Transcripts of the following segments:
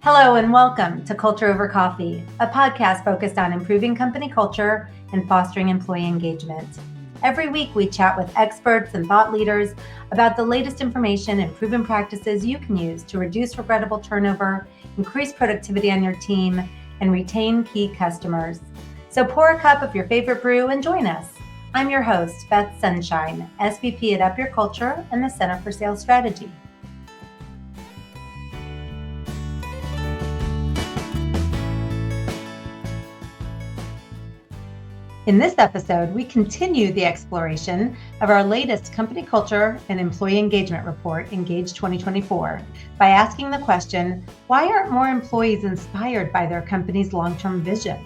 Hello and welcome to Culture Over Coffee, a podcast focused on improving company culture and fostering employee engagement. Every week, we chat with experts and thought leaders about the latest information and proven practices you can use to reduce regrettable turnover, increase productivity on your team, and retain key customers. So pour a cup of your favorite brew and join us. I'm your host, Beth Sunshine, SVP at Up Your Culture and the Center for Sales Strategy. In this episode, we continue the exploration of our latest company culture and employee engagement report, Engage 2024, by asking the question, why aren't more employees inspired by their company's long-term vision?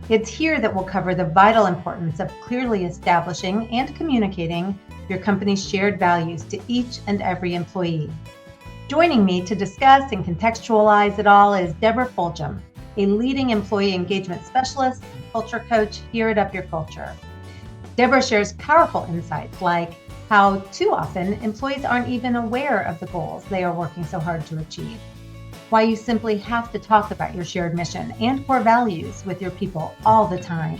It's here that we'll cover the vital importance of clearly establishing and communicating your company's shared values to each and every employee. Joining me to discuss and contextualize it all is Deborah Fulghum, a leading employee engagement specialist, culture coach here at Up Your Culture. Deborah shares powerful insights like how too often employees aren't even aware of the goals they are working so hard to achieve, why you simply have to talk about your shared mission and core values with your people all the time,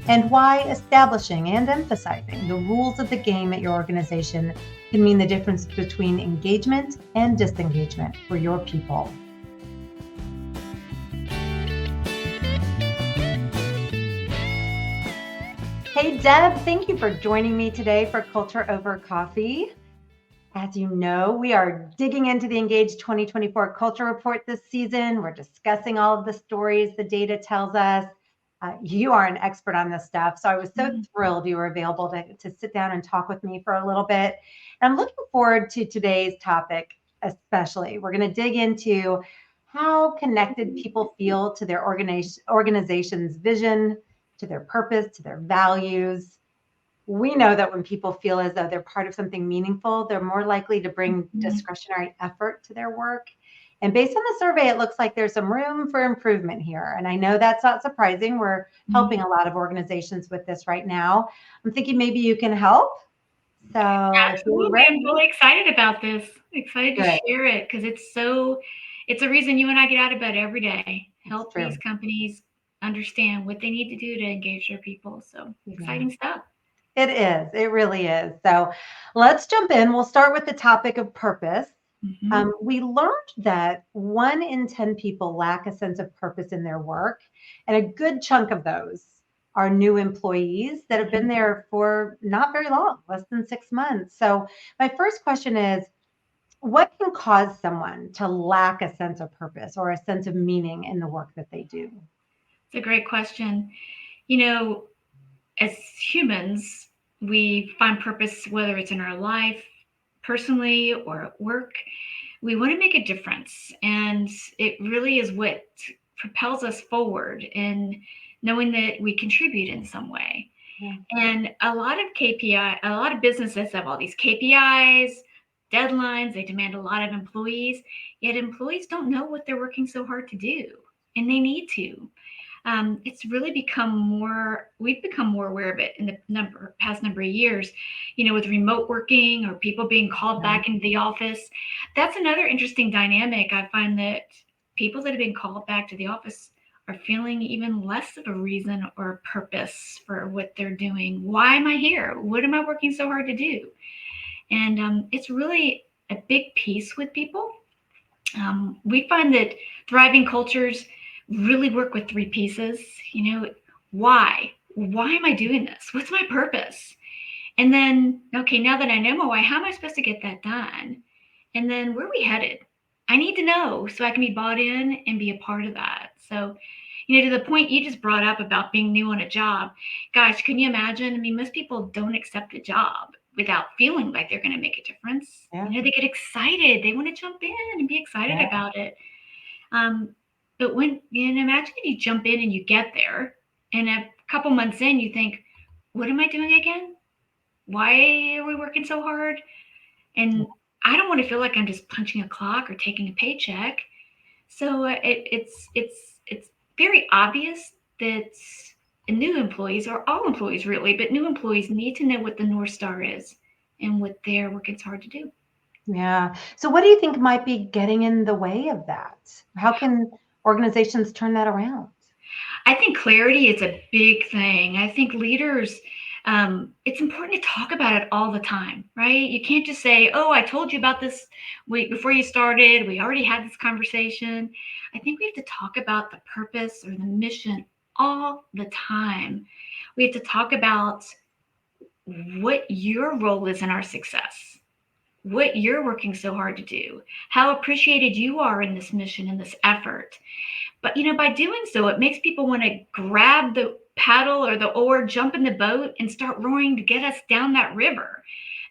and why establishing and emphasizing the rules of the game at your organization can mean the difference between engagement and disengagement for your people. Hey, Deb, thank you for joining me today for Culture Over Coffee. As you know, we are digging into the Engage 2024 Culture Report this season. We're discussing all of the stories the data tells us. You are an expert on this stuff, so I was so thrilled you were available to sit down and talk with me for a little bit. And I'm looking forward to today's topic especially. We're going to dig into how connected people feel to their organization's vision, to their purpose, to their values. We know that when people feel as though they're part of something meaningful, they're more likely to bring discretionary effort to their work. And based on the survey, it looks like there's some room for improvement here. And I know that's not surprising. We're helping a lot of organizations with this right now. I'm thinking maybe you can help. So absolutely, I'm really excited about this. Excited to share it because it's a reason you and I get out of bed every day. Help these companies understand what they need to do to engage their people. So exciting stuff. It is. It really is. So let's jump in. We'll start with the topic of purpose. We learned that 1 in 10 people lack a sense of purpose in their work, and a good chunk of those are new employees that have been there for not very long, less than 6 months. So my first question is, what can cause someone to lack a sense of purpose or a sense of meaning in the work that they do? It's a great question. You know, as humans, we find purpose, whether it's in our life, personally, or at work. We want to make a difference. And it really is what propels us forward in knowing that we contribute in some way. And a lot of businesses have all these KPIs, deadlines, they demand a lot of employees, yet employees don't know what they're working so hard to do, and they need to. It's really we've become more aware of it in the past number of years, with remote working or people being called back into the office. That's another interesting dynamic. I find that people that have been called back to the office are feeling even less of a reason or a purpose for what they're doing. Why am I here? What am I working so hard to do? And it's really a big piece with people. We find that thriving cultures really work with 3 pieces. Why? Why am I doing this? What's my purpose? And then, okay, now that I know my why, how am I supposed to get that done? And then where are we headed? I need to know so I can be bought in and be a part of that. So, to the point you just brought up about being new on a job, gosh, can you imagine? I mean, most people don't accept a job without feeling like they're going to make a difference. They get excited. They want to jump in and be excited about it. But when, imagine if you jump in and you get there and a couple months in, you think, what am I doing again? Why are we working so hard? And I don't want to feel like I'm just punching a clock or taking a paycheck. So it's very obvious that new employees, or all employees really, but new employees need to know what the North Star is and what they're working so hard to do. Yeah. So what do you think might be getting in the way of that? How can organizations turn that around? I think clarity is a big thing. I think leaders, it's important to talk about it all the time, right? You can't just say, "Oh, I told you about this week before you started. We already had this conversation." I think we have to talk about the purpose or the mission all the time. We have to talk about what your role is in our success, what you're working so hard to do, how appreciated you are in this mission and this effort. But by doing so, it makes people want to grab the paddle or the oar, jump in the boat, and start rowing to get us down that river,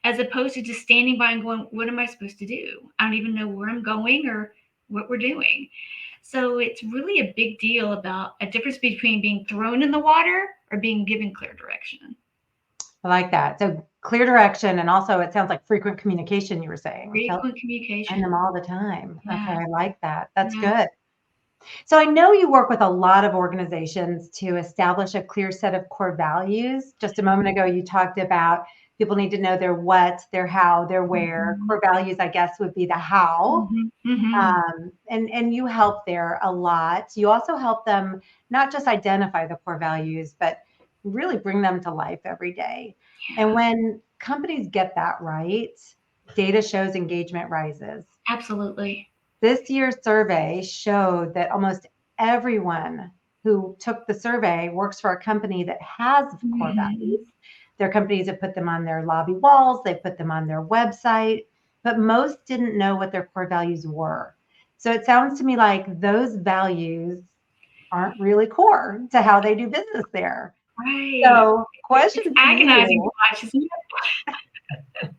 as opposed to just standing by and going, "What am I supposed to do? I don't even know where I'm going or what we're doing." So it's really a big deal about a difference between being thrown in the water or being given clear direction. I like that. So clear direction, and also it sounds like frequent communication, you were saying. Frequent Telling them communication. all the time. Okay, Yeah. I like that. That's Yeah. good. So I know you work with a lot of organizations to establish a clear set of core values. Just a moment ago, you talked about people need to know their what, their how, their where. Mhm. Core values, I guess, would be the how. Mhm. Mhm. And you help there a lot. You also help them not just identify the core values, but really bring them to life every day. And Yeah. when companies get that right, data shows engagement rises. Absolutely. This year's survey showed that almost everyone who took the survey works for a company that has core Mhm. values. There are companies that put them on their lobby walls, they put them on their website, but most didn't know what their core values were. So it sounds to me like those values aren't really core to how they do business there. Right. So, It's question for agonizing to you. watch, isn't it?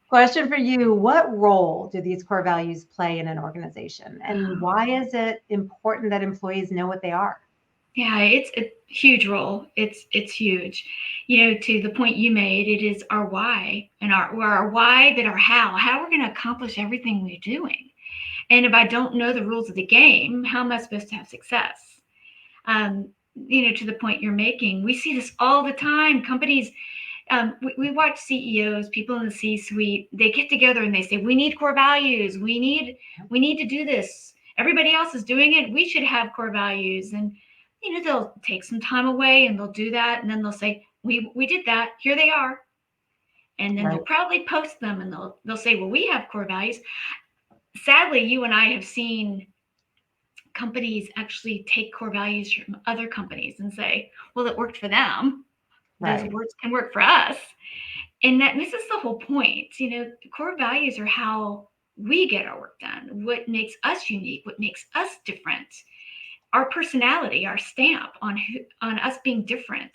Question for you. What role do these core values play in an organization? And why is it important that employees know what they are? Yeah, it's a huge role. It's huge. To the point you made, it is our why and our why that our how. How we're going to accomplish everything we're doing. And if I don't know the rules of the game, how am I supposed to have success? To the point you're making, we see this all the time. Companies, we watch CEOs, people in the C-suite, they get together and they say, "We need core values. We need to do this. Everybody else is doing it. We should have core values." And they'll take some time away and they'll do that, and then they'll say, "We did that. Here they are." And then they'll Right. proudly post them, and they'll say, "Well, we have core values." Sadly, you and I have seen companies actually take core values from other companies and say, "Well, it worked for them. Those Right. words can work for us." And that misses the whole point. Core values are how we get our work done, what makes us unique, what makes us different, our personality, our stamp on us being different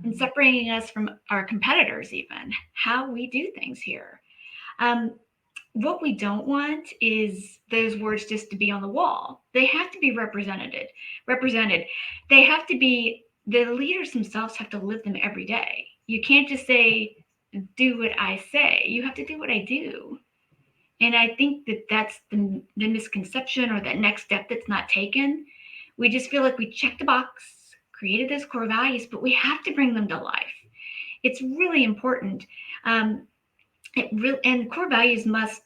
and Mhm. separating us from our competitors, even how we do things here. Um, what we don't want is those words just to be on the wall. They have to be represented. They have to be, the leaders themselves have to live them every day. You can't just say, "Do what I say." You have to do what I do. And I think that that's the misconception or that next step that's not taken. We just feel like we checked the box, created those core values, but we have to bring them to life. It's really important. Um, and core values must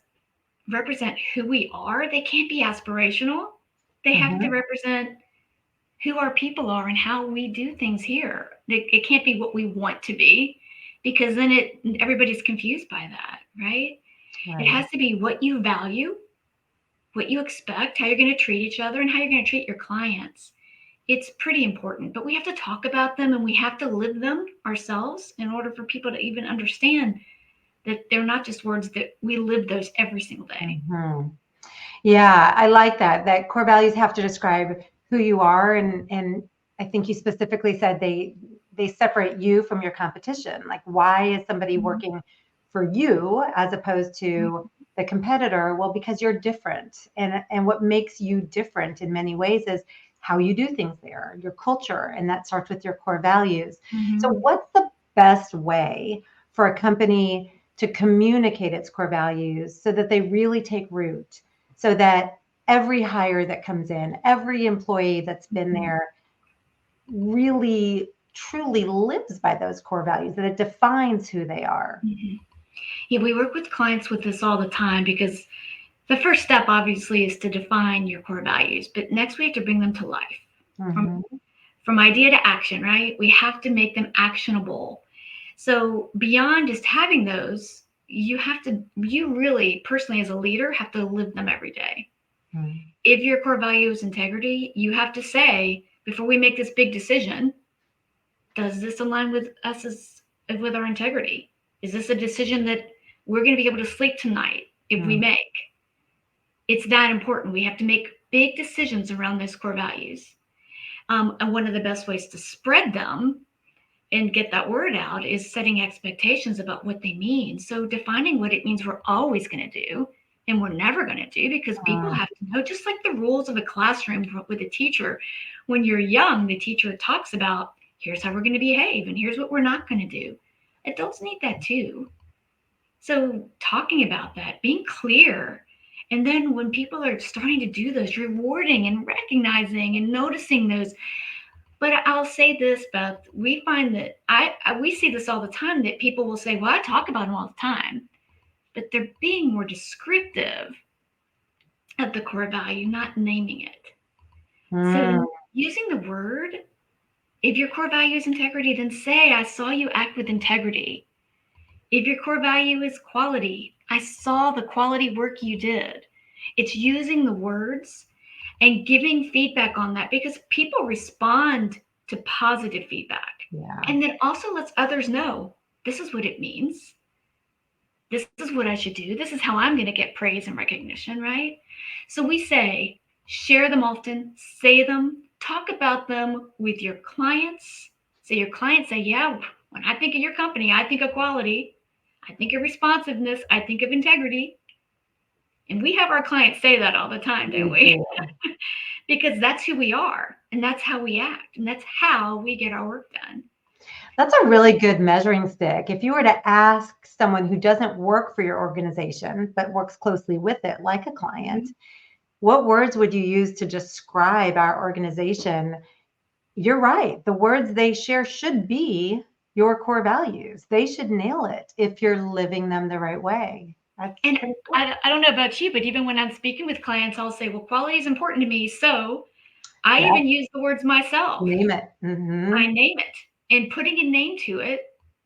represent who we are. They can't be aspirational. They have to Mhm. represent who our people are and how we do things here. It can't be what we want to be, because then everybody's confused by that, right? It Right. has to be what you value, what you expect, how you're going to treat each other, and how you're going to treat your clients. It's pretty important, but we have to talk about them and we have to live them ourselves in order for people to even understand that they're not just words, that we live those every single day. Mhm. Yeah, I like that. That core values have to describe who you are, and I think you specifically said they separate you from your competition. Like, why is somebody Mhm. working for you as opposed to the competitor? Well, because you're different, and what makes you different in many ways is how you do things there, your culture, and that starts with your core values. So, Mhm. what's the best way for a company to communicate its core values so that they really take root? So that every hire that comes in, every employee that's been Mhm. there really truly lives by those core values, that it defines who they are. Mhm. Yeah, we work with clients with this all the time because the first step obviously is to define your core values, but next we have to bring them to life. From Mm-hmm. from idea to action, right? We have to make them actionable. So beyond just having those, you really personally as a leader have to live them every day. Mm-hmm. If your core value is integrity, you have to say, before we make this big decision, does this align with us as with our integrity? Is this a decision that we're going to be able to sleep tonight if we make? It's that important. We have to make big decisions around those core values. And one of the best ways to spread them and get that word out is setting expectations about what they mean. So defining what it means we're always going to do and we're never going to do, because people have to know, just like the rules of a classroom with a teacher. When you're young, the teacher talks about, here's how we're going to behave and here's what we're not going to do. Adults need that too. So talking about that, being clear, and then when people are starting to do those, rewarding and recognizing and noticing those. But I'll say this, Beth, we find that we see this all the time, that people will say, well, I talk about them all the time, but they're being more descriptive of the core value, not naming it. Mm-hmm. So using the word, if your core value is integrity, then say, I saw you act with integrity. If your core value is quality, I saw the quality work you did. It's using the words and giving feedback on that, because people respond to positive feedback. Yeah. And then also lets others know, this is what it means. This is what I should do. This is how I'm going to get praise and recognition, right? So we say, share them often, say them, talk about them with your clients. So your clients say, yeah, when I think of your company, I think of quality, I think of responsiveness, I think of integrity. And we have our clients say that all the time, don't we? Because that's who we are and that's how we act and that's how we get our work done. That's a really good measuring stick. If you were to ask someone who doesn't work for your organization, but works closely with it, like a client, what words would you use to describe our organization? You're right. The words they share should be your core values. They should nail it if you're living them the right way. That's And pretty cool. I don't know about you, but even when I'm speaking with clients, I'll say, well, quality is important to me. So I Yeah, even use the words myself. name it. Mm-hmm. I name it. And putting a name to it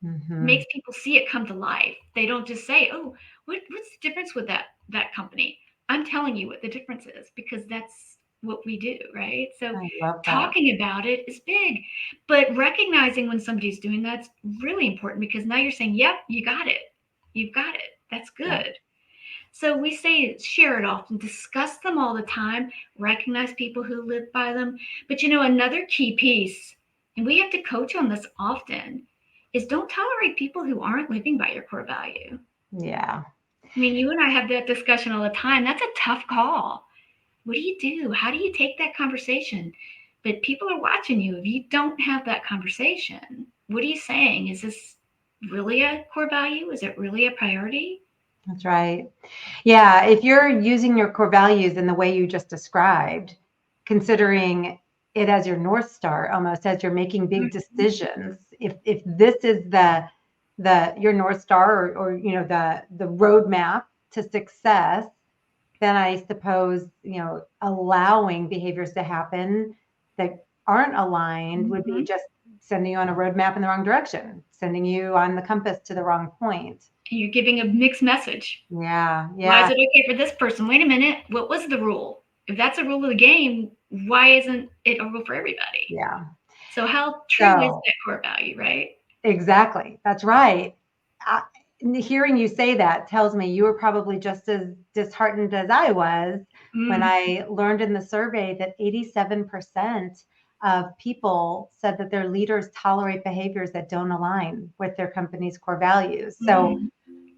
Mm-hmm. makes people see it come to life. They don't just say, oh, what's the difference with that company? I'm telling you what the difference is, because that's what we do, right? So I love that. talking about it is big, but recognizing when somebody's doing that's really important, because now you're saying, yep, you got it. You've got it. That's Yeah. good. So we say share it often, discuss them all the time, recognize people who live by them. But another key piece, and we have to coach on this often, is don't tolerate people who aren't living by your core value. Yeah. I mean, you and I have that discussion all the time. That's a tough call. What do you do? How do you take that conversation? But people are watching you. If you don't have that conversation, what are you saying? Is this really a core value? Is it really a priority? That's right. Yeah, if you're using your core values in the way you just described, considering it as your North Star, almost as you're making big decisions, if this is the your North Star, or the roadmap to success, then I suppose, allowing behaviors to happen that aren't aligned would be Mhm. just sending you on a roadmap in the wrong direction, sending you on the compass to the wrong point. And you're giving a mixed message. Yeah, Why is yeah, it okay for this person? Wait a minute. What was the rule? If that's a rule of the game, why isn't it a rule for everybody? yeah. So how true is So that core value, right? exactly, that's right. I, Hearing you say that tells me you were probably just as disheartened as I was when Mm, I learned in the survey that 87% of people said that their leaders tolerate behaviors that don't align with their company's core values. So, mm,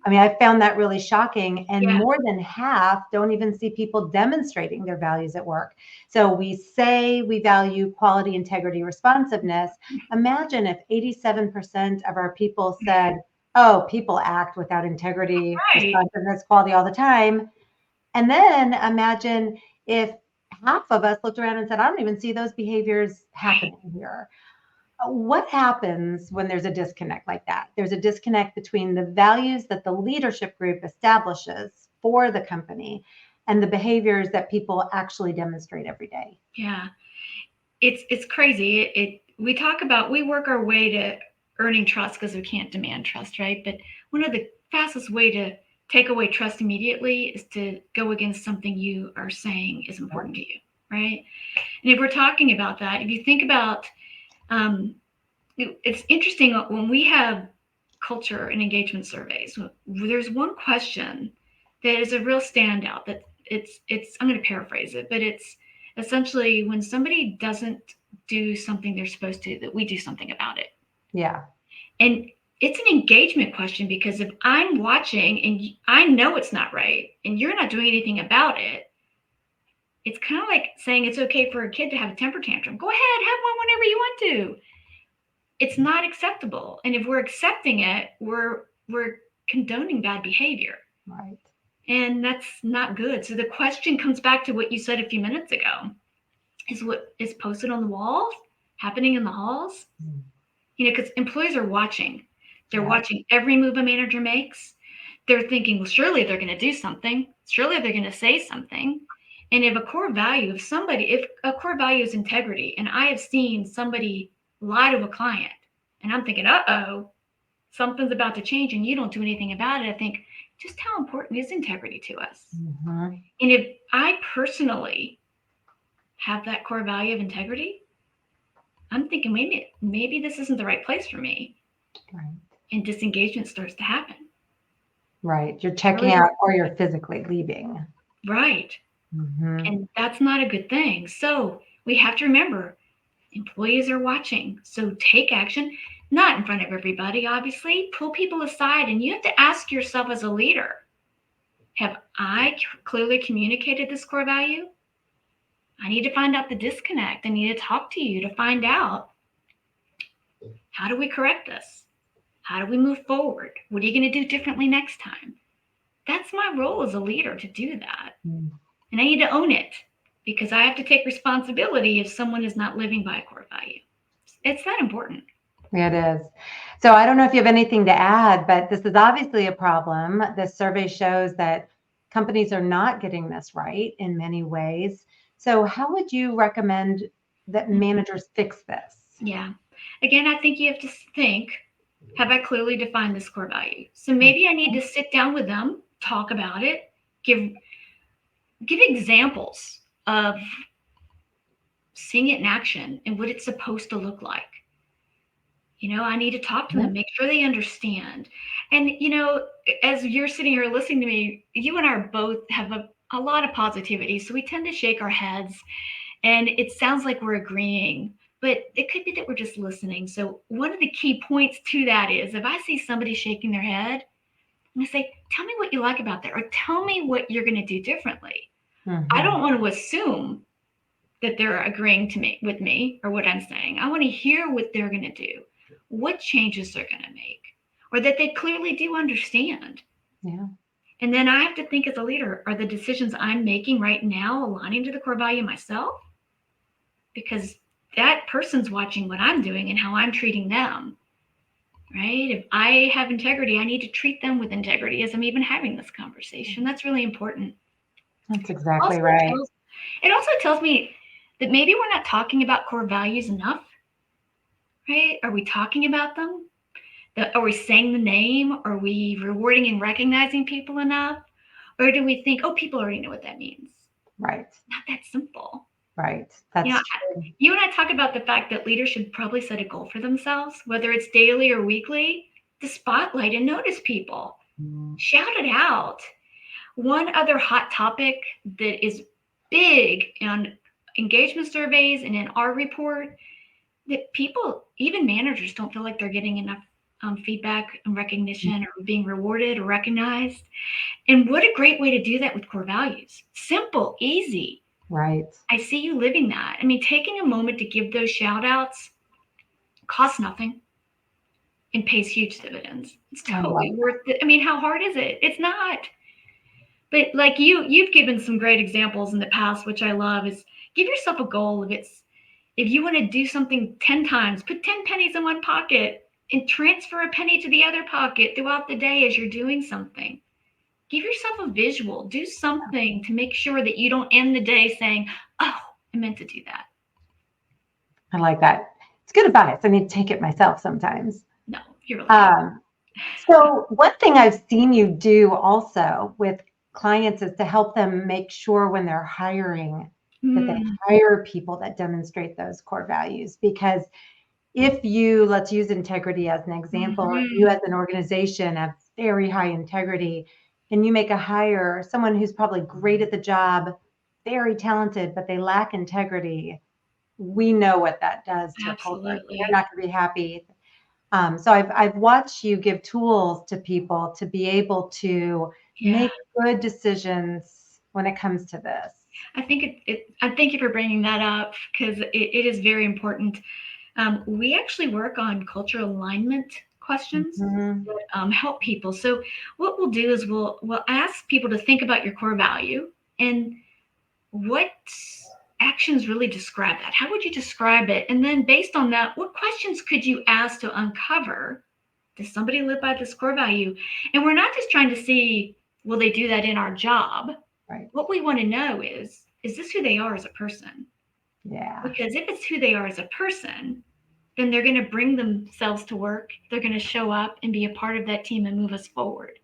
I mean, I found that really shocking. And yeah, more than half don't even see people demonstrating their values at work. So we say we value quality, integrity, responsiveness. Imagine if 87% of our people said, oh, people act without integrity, right. responsiveness, quality all the time. And then imagine if half of us looked around and said, I don't even see those behaviors happening here. what happens when there's a disconnect like that? There's a disconnect between the values that the leadership group establishes for the company and the behaviors that people actually demonstrate every day. Yeah, it's crazy. We work our way to earning trust because we can't demand trust, right? But one of the fastest way to take away trust immediately is to go against something you are saying is important to you, right? And if we're talking about that, if you think about, it's interesting when we have culture and engagement surveys, there's one question that is a real standout that it's I'm going to paraphrase it, but it's essentially when somebody doesn't do something they're supposed to, that we do something about it. Yeah. And it's an engagement question, because if I'm watching and I know it's not right and you're not doing anything about it, it's kind of like saying it's okay for a kid to have a temper tantrum. Go ahead, have one whenever you want to. It's not acceptable. And if we're accepting it, we're condoning bad behavior. Right. And that's not good. So the question comes back to what you said a few minutes ago. Is what is posted on the walls happening in the halls? Because employees are watching. They're watching every move a manager makes. They're thinking, well, surely they're going to do something. Surely they're going to say something. And if a core value is integrity, and I have seen somebody lie to a client, and I'm thinking, uh-oh, something's about to change, and you don't do anything about it, I think, just how important is integrity to us? Mm-hmm. And if I personally have that core value of integrity, I'm thinking maybe this isn't the right place for me. Right. And disengagement starts to happen. Right. You're checking out or you're physically leaving. Right. Mm-hmm. And that's not a good thing. So we have to remember, employees are watching. So take action, not in front of everybody, obviously. Pull people aside, and you have to ask yourself as a leader, have I clearly communicated this core value? I need to find out the disconnect. I need to talk to you to find out, how do we correct this? How do we move forward? What are you going to do differently next time? That's my role as a leader, to do that. And I need to own it, because I have to take responsibility if someone is not living by a core value. It's that important. It is. So I don't know if you have anything to add, but this is obviously a problem. This survey shows that companies are not getting this right in many ways. So how would you recommend that managers fix this? Yeah. Again, I think you have to think, have I clearly defined this core value? So maybe I need to sit down with them, talk about it, give examples of seeing it in action and what it's supposed to look like. I need to talk to them, make sure they understand. And, as you're sitting here listening to me, you and I both have a lot of positivity. So we tend to shake our heads, and it sounds like we're agreeing, but it could be that we're just listening. So one of the key points to that is, if I see somebody shaking their head, I'm going to say, tell me what you like about that, or tell me what you're going to do differently. Mm-hmm. I don't want to assume that they're agreeing with me or what I'm saying. I want to hear what they're going to do, what changes they're going to make, or that they clearly do understand. Yeah. And then I have to think, as a leader, are the decisions I'm making right now aligning to the core value myself? Because that person's watching what I'm doing and how I'm treating them, right? If I have integrity, I need to treat them with integrity as I'm even having this conversation. That's really important. That's exactly right. It also tells me that maybe we're not talking about core values enough, right? Are we talking about them? Are we saying the name? Are we rewarding and recognizing people enough? Or do we think, oh, people already know what that means? Right. It's not that simple. Right. That's true. You and I talk about the fact that leaders should probably set a goal for themselves, whether it's daily or weekly, to spotlight and notice people. Shout it out. One other hot topic that is big on engagement surveys and in our report, that people, even managers, don't feel like they're getting enough feedback and recognition, or being rewarded or recognized. And what a great way to do that with core values. Simple, easy. Right. I see you living that. I mean, taking a moment to give those shout outs costs nothing and pays huge dividends. It's totally worth it. I mean, how hard is it? It's not. But like you've given some great examples in the past, which I love, is give yourself a goal. If it's, If you want to do something 10 times, put 10 pennies in one pocket and transfer a penny to the other pocket throughout the day as you're doing something. Give yourself a visual. Do something to make sure that you don't end the day saying, oh, I meant to do that. I like that. It's good advice. I need to take it myself sometimes. No, you're really good. So one thing I've seen you do also with clients is to help them make sure when they're hiring that they hire people that demonstrate those core values. Because if you, let's use integrity as an example, if you as an organization have very high integrity and you make a hire, someone who's probably great at the job, very talented, but they lack integrity, we know what that does to a culture. They're not going to be happy. So I've watched you give tools to people to be able to make good decisions when it comes to this. I think I thank you for bringing that up because it is very important. We actually work on cultural alignment questions that help people. So what we'll do is we'll ask people to think about your core value and what actions really describe that. How would you describe it? And then based on that, what questions could you ask to uncover, does somebody live by this core value? And we're not just trying to see, will they do that in our job? Right. What we want to know is this who they are as a person? Yeah. Because if it's who they are as a person, then they're going to bring themselves to work. They're going to show up and be a part of that team and move us forward.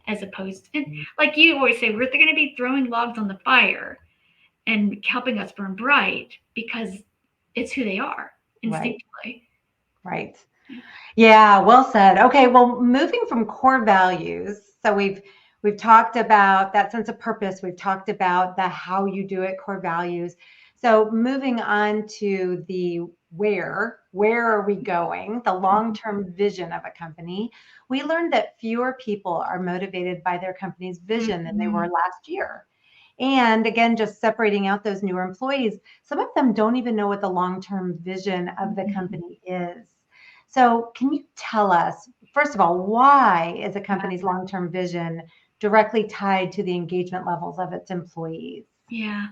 As opposed to, like you always say, they're going to be throwing logs on the fire and helping us burn bright because it's who they are instinctively. Right. Yeah, well said. Okay, well, moving from core values, so we've talked about that sense of purpose. We've talked about the how you do it, core values. So moving on to the where are we going? The long-term vision of a company. We learned that fewer people are motivated by their company's vision than they were last year. And again, just separating out those newer employees, some of them don't even know what the long-term vision of the company is. So can you tell us, first of all, why is a company's long-term vision directly tied to the engagement levels of its employees? Yeah.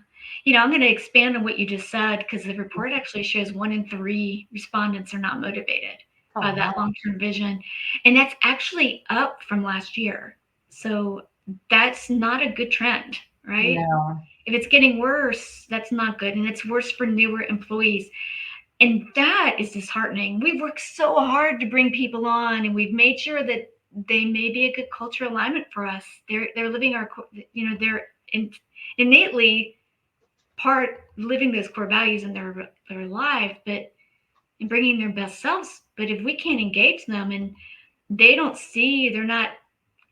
I'm going to expand on what you just said because the report actually shows 1 in 3 respondents are not motivated by that long-term vision. And that's actually up from last year. So that's not a good trend, right? No. If it's getting worse, that's not good. And it's worse for newer employees. And that is disheartening. We've worked so hard to bring people on, and we've made sure that they may be a good cultural alignment for us. They're living our, they're innately living those core values in their life, but in bringing their best selves. But if we can't engage them and they're not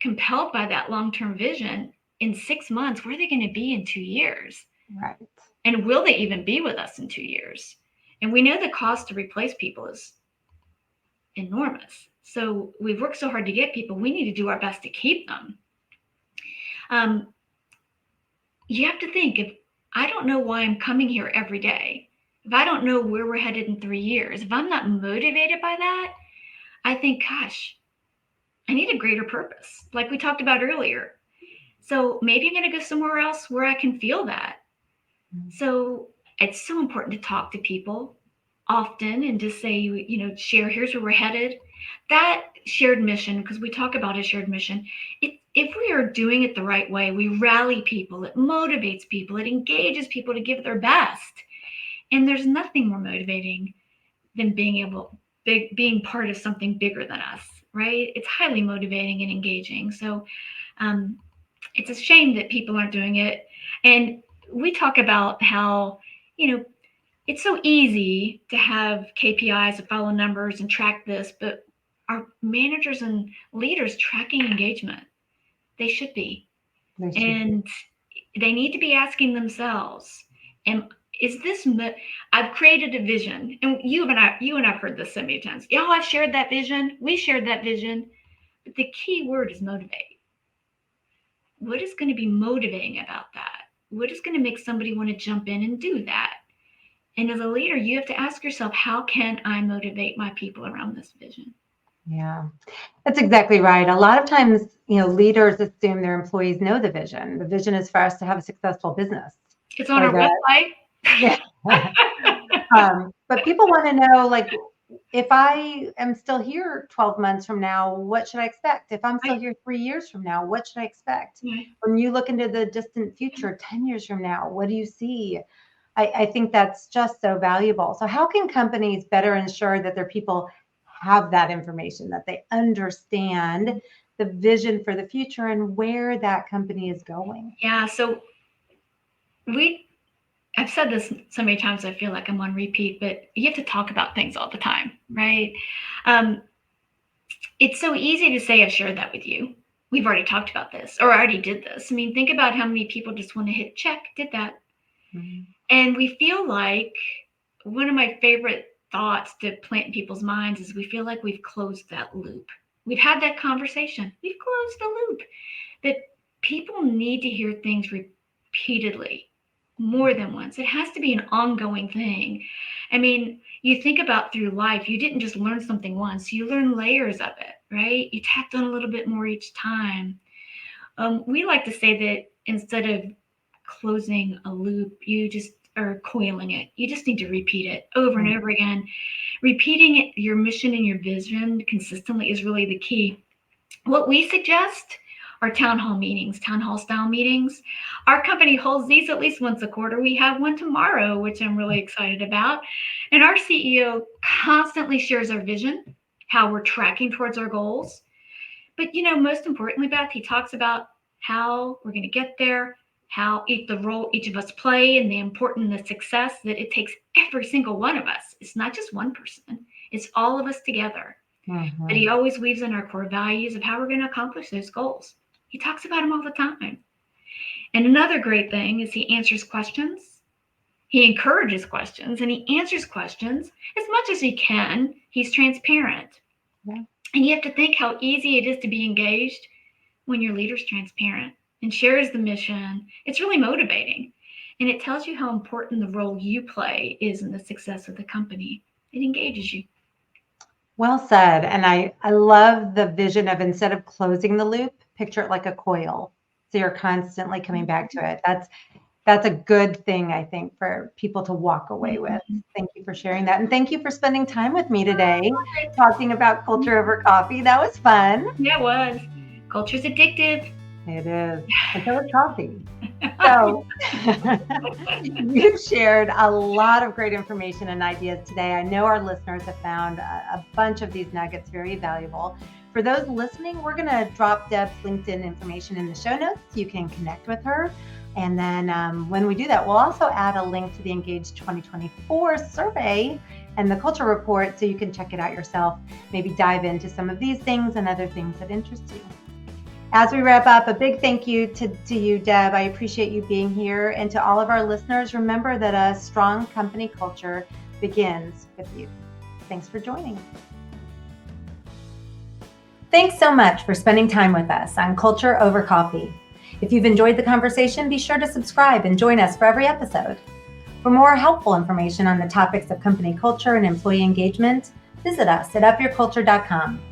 compelled by that long-term vision in 6 months, where are they going to be in 2 years? Right. And will they even be with us in 2 years? And we know the cost to replace people is enormous. So we've worked so hard to get people. We need to do our best to keep them. You have to think, if I don't know why I'm coming here every day, if I don't know where we're headed in 3 years, if I'm not motivated by that, I think, gosh, I need a greater purpose, like we talked about earlier. So maybe I'm going to go somewhere else where I can feel that. So it's so important to talk to people often and just say, share, here's where we're headed. That shared mission, because we talk about a shared mission, if we are doing it the right way, we rally people, it motivates people, it engages people to give their best. And there's nothing more motivating than being part of something bigger than us, right? It's highly motivating and engaging. So it's a shame that people aren't doing it. And we talk about how, it's so easy to have KPIs, to follow numbers and track this, but are managers and leaders tracking engagement? They should be. And they need to be asking themselves, I've created a vision, and you and I've heard this so many times. I've shared that vision. We shared that vision. But the key word is motivate. What is going to be motivating about that? What is going to make somebody want to jump in and do that? And as a leader, you have to ask yourself, how can I motivate my people around this vision? Yeah, that's exactly right. A lot of times, leaders assume their employees know the vision. The vision is for us to have a successful business. It's on our website. Yeah. But people want to know, like, if I am still here 12 months from now, what should I expect? If I'm still here 3 years from now, what should I expect? When you look into the distant future, 10 years from now, what do you see? I think that's just so valuable. So how can companies better ensure that their people have that information, that they understand the vision for the future and where that company is going? Yeah, so I've said this so many times, I feel like I'm on repeat, but you have to talk about things all the time, right? It's so easy to say, I've shared that with you. We've already talked about this, or I already did this. I mean, think about how many people just want to hit check, did that. Mm-hmm. And we feel like, one of my favorite thoughts to plant in people's minds is we feel like we've closed that loop. We've had that conversation. We've closed the loop. That people need to hear things repeatedly, more than once. It has to be an ongoing thing. I mean, you think about through life, you didn't just learn something once, you learn layers of it, right? You tacked on a little bit more each time. We like to say that instead of closing a loop, you just are coiling it. You just need to repeat it over and over again. Repeating it, your mission and your vision consistently is really the key. What we suggest are town hall meetings, town hall style meetings. Our company holds these at least once a quarter. We have one tomorrow, which I'm really excited about. And our CEO constantly shares our vision, how we're tracking towards our goals. But, most importantly, Beth, he talks about how we're going to get there, how the role each of us play, and the importance and the success that it takes every single one of us. It's not just one person. It's all of us together. Mm-hmm. But he always weaves in our core values of how we're going to accomplish those goals. He talks about them all the time. And another great thing is he answers questions. He encourages questions, and he answers questions as much as he can. He's transparent. Yeah. And you have to think how easy it is to be engaged when your leader's transparent and shares the mission. It's really motivating. And it tells you how important the role you play is in the success of the company. It engages you. Well said. And I love the vision of, instead of closing the loop, picture it like a coil. So you're constantly coming back to it. That's a good thing, I think, for people to walk away with. Thank you for sharing that. And thank you for spending time with me today, talking about culture over coffee. That was fun. Yeah, it was. Culture's addictive. It is. And so is coffee. So you've shared a lot of great information and ideas today. I know our listeners have found a bunch of these nuggets very valuable. For those listening, we're going to drop Deb's LinkedIn information in the show notes. You can connect with her. And then when we do that, we'll also add a link to the Engage 2024 survey and the culture report so you can check it out yourself, maybe dive into some of these things and other things that interest you. As we wrap up, a big thank you to you, Deb. I appreciate you being here. And to all of our listeners, remember that a strong company culture begins with you. Thanks for joining. Thanks so much for spending time with us on Culture Over Coffee. If you've enjoyed the conversation, be sure to subscribe and join us for every episode. For more helpful information on the topics of company culture and employee engagement, visit us at upyourculture.com.